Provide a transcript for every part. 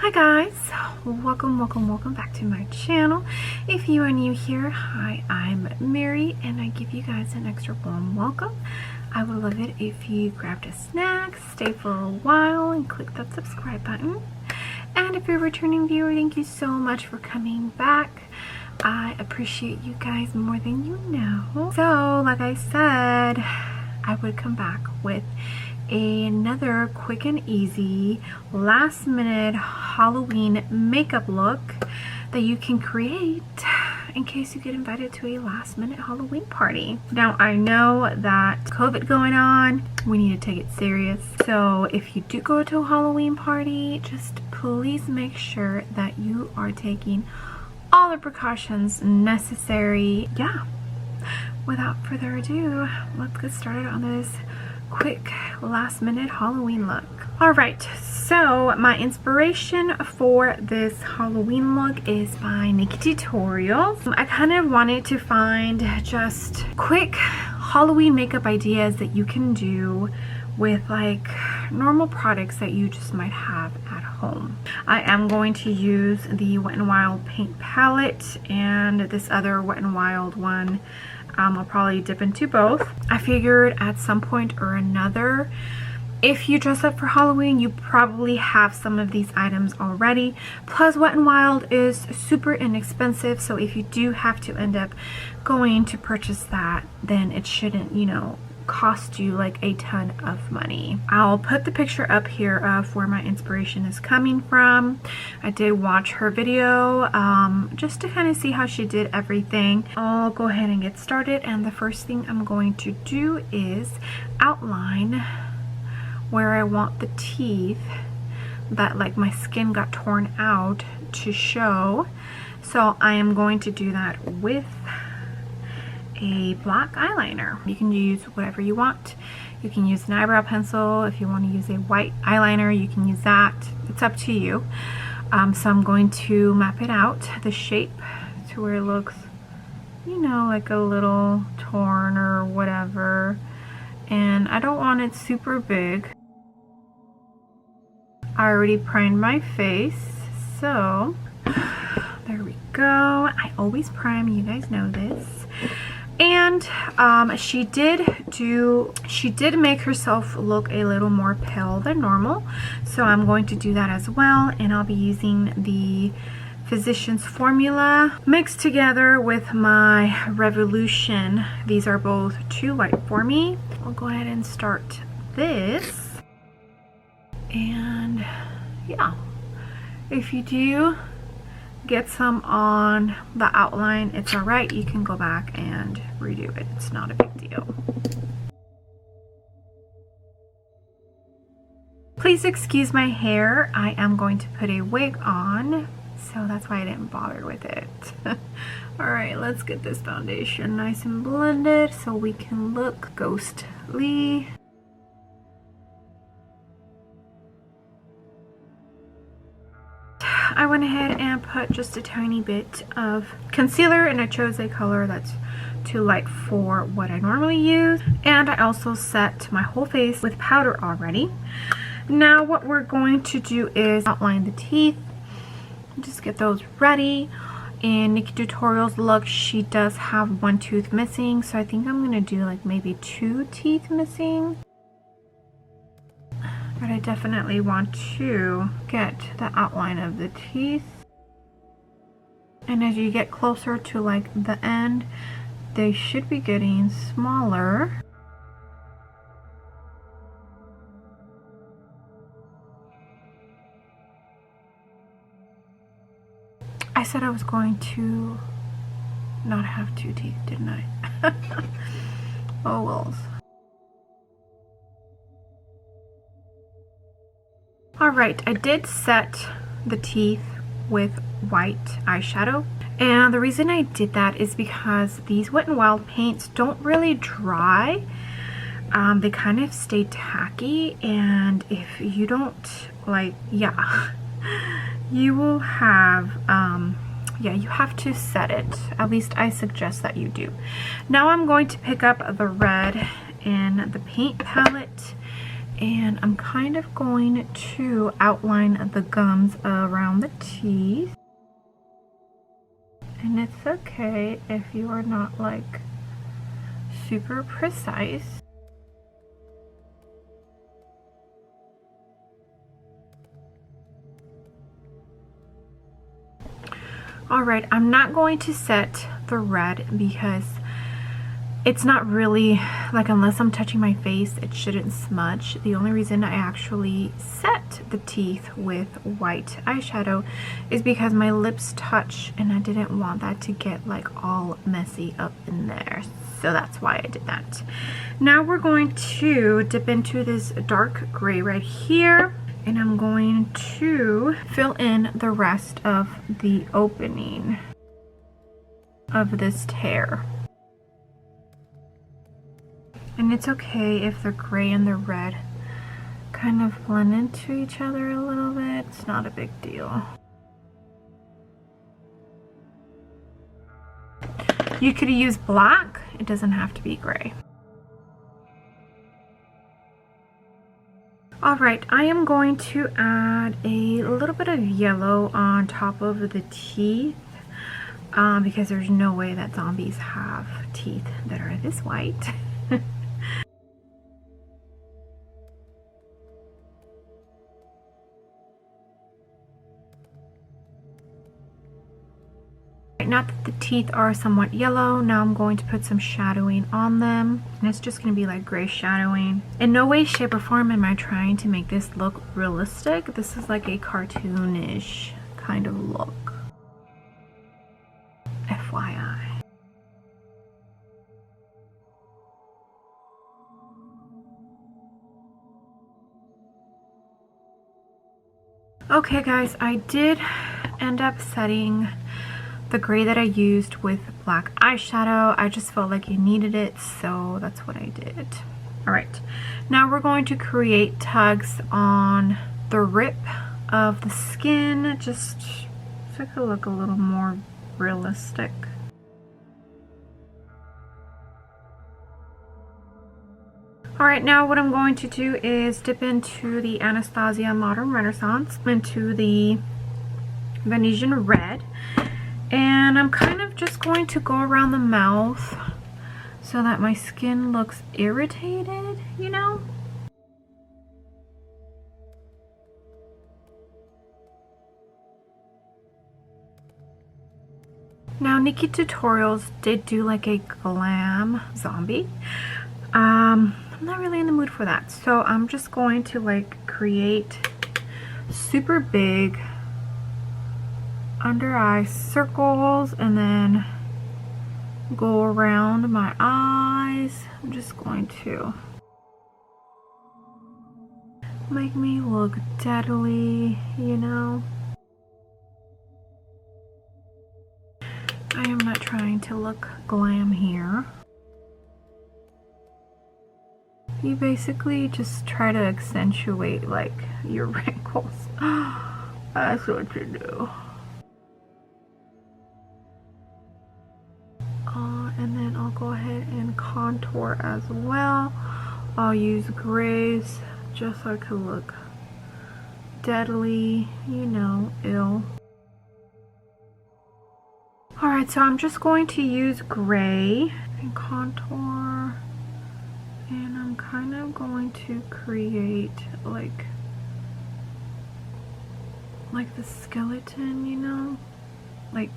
Hi guys, welcome back to my channel. If you are new here, hi, I'm Mary and I give you guys an extra warm welcome. I would love it if you grabbed a snack, stay for a while and click that subscribe button. And if you're a returning viewer, thank you so much for coming back. I appreciate you guys more than you know. So like I said, I would come back with another quick and easy last minute Halloween makeup look that you can create in case you get invited to a last minute Halloween party. Now I know that COVID going on, we need to take it serious. So if you do go to a Halloween party, just please make sure that you are taking all the precautions necessary. Yeah, without further ado, let's get started on this quick last minute Halloween look. Alright, so my inspiration for this Halloween look is by Nikkie Tutorials. I kind of wanted to find just quick Halloween makeup ideas that you can do with like normal products that you just might have at home. I am going to use the Wet n Wild paint palette and this other Wet n Wild one. I'll probably dip into both. I figured at some point or another, if you dress up for Halloween, you probably have some of these items already. Plus, Wet n Wild is super inexpensive, so if you do have to end up going to purchase that, then it shouldn't, you know, cost you like a ton of money. I'll put the picture up here of where my inspiration is coming from. I did watch her video just to kind of see how she did everything. I'll go ahead and get started, and the first thing I'm going to do is outline where I want the teeth that like my skin got torn out to show. So I am going to do that with a black eyeliner. You can use whatever you want. You can use an eyebrow pencil. If you want to use a white eyeliner, you can use that. It's up to you. So I'm going to map it out, the shape, to where it looks, you know, like a little torn or whatever. And I don't want it super big. I already primed my face, so there we go. I always prime, you guys know this. And she did make herself look a little more pale than normal, so I'm going to do that as well. And I'll be using the Physicians Formula mixed together with my Revolution. These are both too light for me. I'll go ahead and start this. And yeah, if you do get some on the outline, it's all right. You can go back and redo it. It's not a big deal. Please excuse my hair. I am going to put a wig on, so that's why I didn't bother with it. All right, let's get this foundation nice and blended so we can look ghostly. I went ahead and put just a tiny bit of concealer, and I chose a color that's too light for what I normally use. And I also set my whole face with powder already. Now what we're going to do is outline the teeth. Just get those ready. In Nikkie Tutorials look, she does have one tooth missing, so I think I'm going to do like maybe 2 teeth missing. But I definitely want to get the outline of the teeth. And as you get closer to like the end, they should be getting smaller. I said I was going to not have 2 teeth, didn't I? Oh well. Alright, I did set the teeth with white eyeshadow, and the reason I did that is because these Wet n Wild paints don't really dry. They kind of stay tacky, and if you don't like, yeah, you will have, yeah, you have to set it. At least I suggest that you do. Now I'm going to pick up the red in the paint palette And I'm kind of going to outline the gums around the teeth. And it's okay if you are not like super precise. Alright, I'm not going to set the red because it's not really, like, unless I'm touching my face, it shouldn't smudge. The only reason I actually set the teeth with white eyeshadow is because my lips touch and I didn't want that to get like all messy up in there. So that's why I did that. Now we're going to dip into this dark gray right here, and I'm going to fill in the rest of the opening of this tear. And it's okay if the gray and the red kind of blend into each other a little bit. It's not a big deal. You could use black. It doesn't have to be gray. Alright, I am going to add a little bit of yellow on top of the teeth because there's no way that zombies have teeth that are this white. Now that the teeth are somewhat yellow, now I'm going to put some shadowing on them, and it's just going to be like gray shadowing. In no way, shape, or form am I trying to make this look realistic. This is like a cartoonish kind of look. FYI. Okay guys, I did end up setting the gray that I used with black eyeshadow. I just felt like you needed it, so that's what I did. Alright, now we're going to create tugs on the rip of the skin, just so it could look a little more realistic. Alright, now what I'm going to do is dip into the Anastasia Modern Renaissance, into the Venetian Red. And I'm kind of just going to go around the mouth so that my skin looks irritated, you know? Now, Nikkie Tutorials did do like a glam zombie. I'm not really in the mood for that. So I'm just going to like create super big under eye circles and then go around my eyes. I'm just going to make me look deadly, you know. I am not trying to look glam here. You basically just try to accentuate like your wrinkles. That's what you do. And then I'll go ahead and contour as well. I'll use grays just so I can look deadly, you know, ill. Alright, so I'm just going to use gray and contour, and I'm kind of going to create like the skeleton, you know, like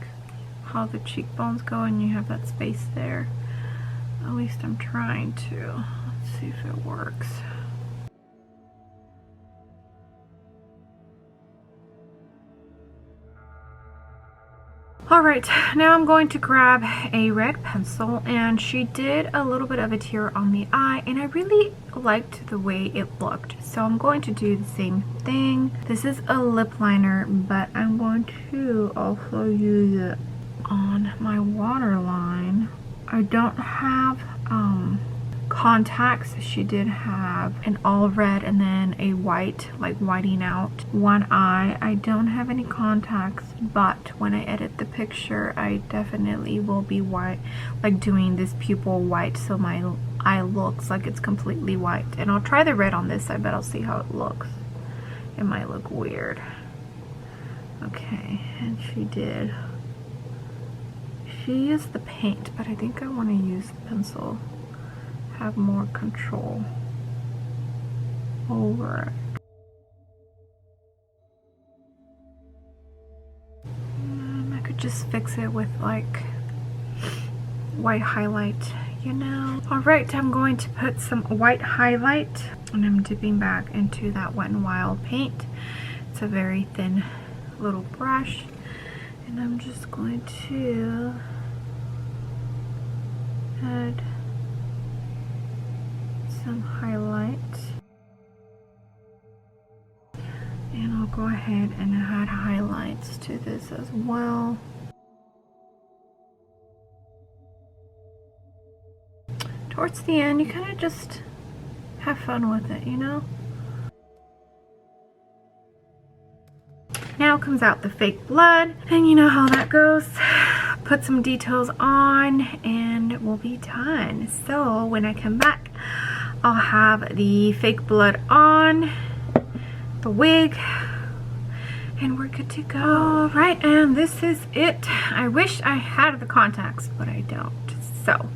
how the cheekbones go and you have that space there. At least I'm trying to. Let's see if it works. Alright, now I'm going to grab a red pencil, and she did a little bit of a tear on the eye, and I really liked the way it looked. So I'm going to do the same thing. This is a lip liner, but I'm going to also use it on my waterline. I don't have contacts. She did have an all red and then a white, like whiting out one eye. I don't have any contacts, but when I edit the picture I definitely will be white, like doing this pupil white, so my eye looks like it's completely white. And I'll try the red on this side, but I'll see how it looks. It might look weird. Okay, and she used the paint, but I think I want to use the pencil. Have more control over it. I could just fix it with like white highlight, you know. Alright, I'm going to put some white highlight, and I'm dipping back into that Wet n Wild paint. It's a very thin little brush, and I'm just going to add some highlight, and I'll go ahead and add highlights to this as well. Towards the end, you kind of just have fun with it, you know? Now comes out the fake blood, and you know how that goes. Put some details on and we'll be done. So when I come back, I'll have the fake blood on, the wig, and we're good to go. All right, and this is it. I wish I had the contacts, but I don't. So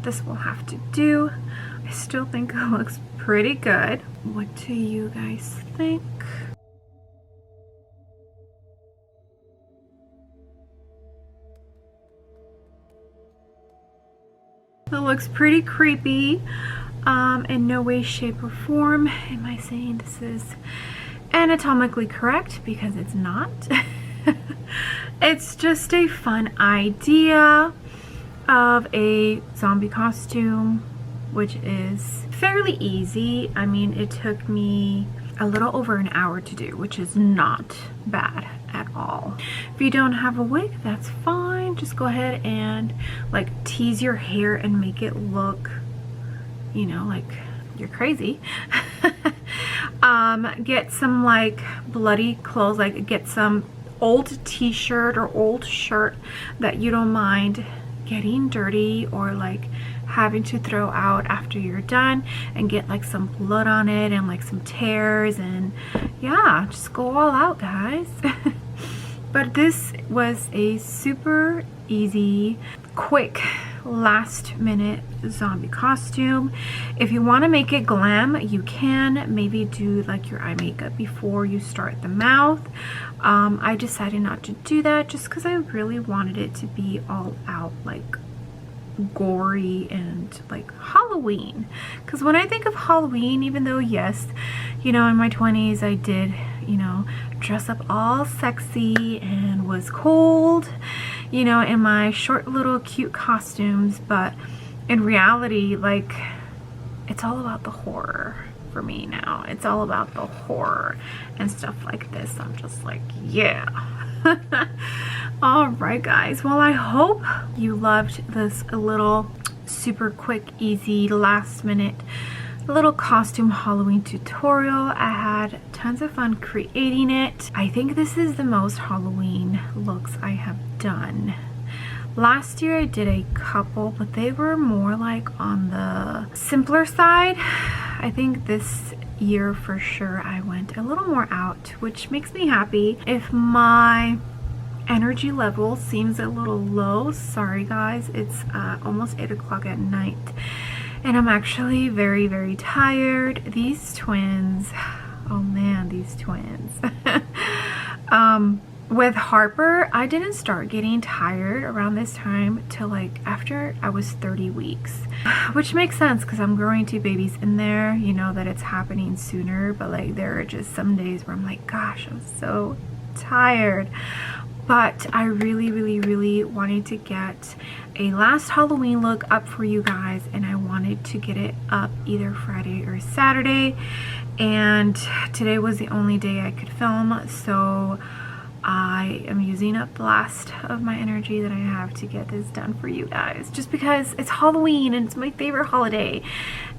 this will have to do. I still think it looks pretty good. What do you guys think? It looks pretty creepy. In no way, shape, or form am I saying this is anatomically correct, because it's not. It's just a fun idea of a zombie costume, which is fairly easy. I mean, it took me a little over an hour to do, which is not bad at all. If you don't have a wig, that's fine. Just go ahead and like tease your hair and make it look, you know, like you're crazy. Get some like bloody clothes, like get some old t-shirt or old shirt that you don't mind getting dirty or like having to throw out after you're done, and get like some blood on it and like some tears, and yeah, just go all out, guys. But this was a super easy, quick, last minute zombie costume. If you want to make it glam, you can maybe do like your eye makeup before you start the mouth. I decided not to do that just because I really wanted it to be all out, like gory and like Halloween. Because when I think of Halloween, even though yes, you know, in my 20s I did, you know, dress up all sexy and was cold, you know, in my short little cute costumes, but in reality, like, it's all about the horror for me now. It's all about the horror and stuff like this. I'm just like, yeah. All right, guys, well, I hope you loved this little super quick, easy, last minute little costume Halloween tutorial. I had tons of fun creating it. I think this is the most Halloween looks I have done. Last year I did a couple, but they were more like on the simpler side. I think this year for sure I went a little more out, which makes me happy. If my energy level seems a little low, sorry guys, it's almost 8 o'clock at night and I'm actually very, very tired. These twins, oh man, these twins. With Harper, I didn't start getting tired around this time till like after I was 30 weeks, which makes sense because I'm growing 2 babies in there, you know that it's happening sooner, but like there are just some days where I'm like, gosh, I'm so tired. But I really, really, really wanted to get a last Halloween look up for you guys, and I wanted to get it up either Friday or Saturday, and today was the only day I could film, so I am using up the last of my energy that I have to get this done for you guys, just because it's Halloween and it's my favorite holiday,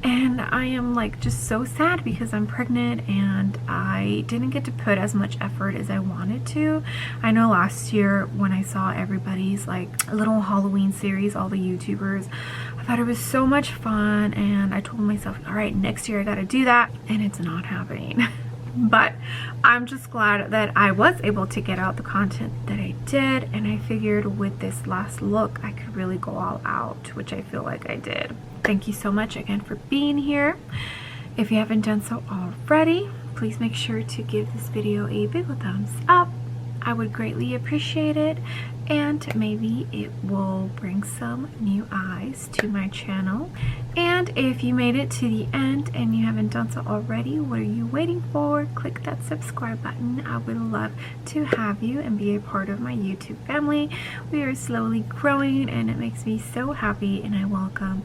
and I am like just so sad because I'm pregnant and I didn't get to put as much effort as I wanted to. I know last year when I saw everybody's like little Halloween series, all the YouTubers, I thought it was so much fun, and I told myself, all right, next year I gotta do that, and it's not happening. But I'm just glad that I was able to get out the content that I did, and I figured with this last look I could really go all out, which I feel like I did. Thank you so much again for being here. If you haven't done so already, please make sure to give this video a big thumbs up. I would greatly appreciate it, and maybe it will bring some new eyes to my channel. And if you made it to the end and you haven't done so already, what are you waiting for? Click that subscribe button. I would love to have you and be a part of my YouTube family. We are slowly growing, and it makes me so happy, and I welcome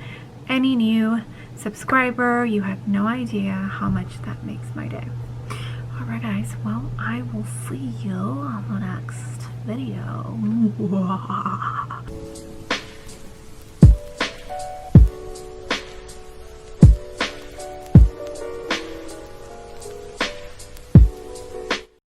any new subscriber. You have no idea how much that makes my day. Alright guys, well, I will see you on the next video.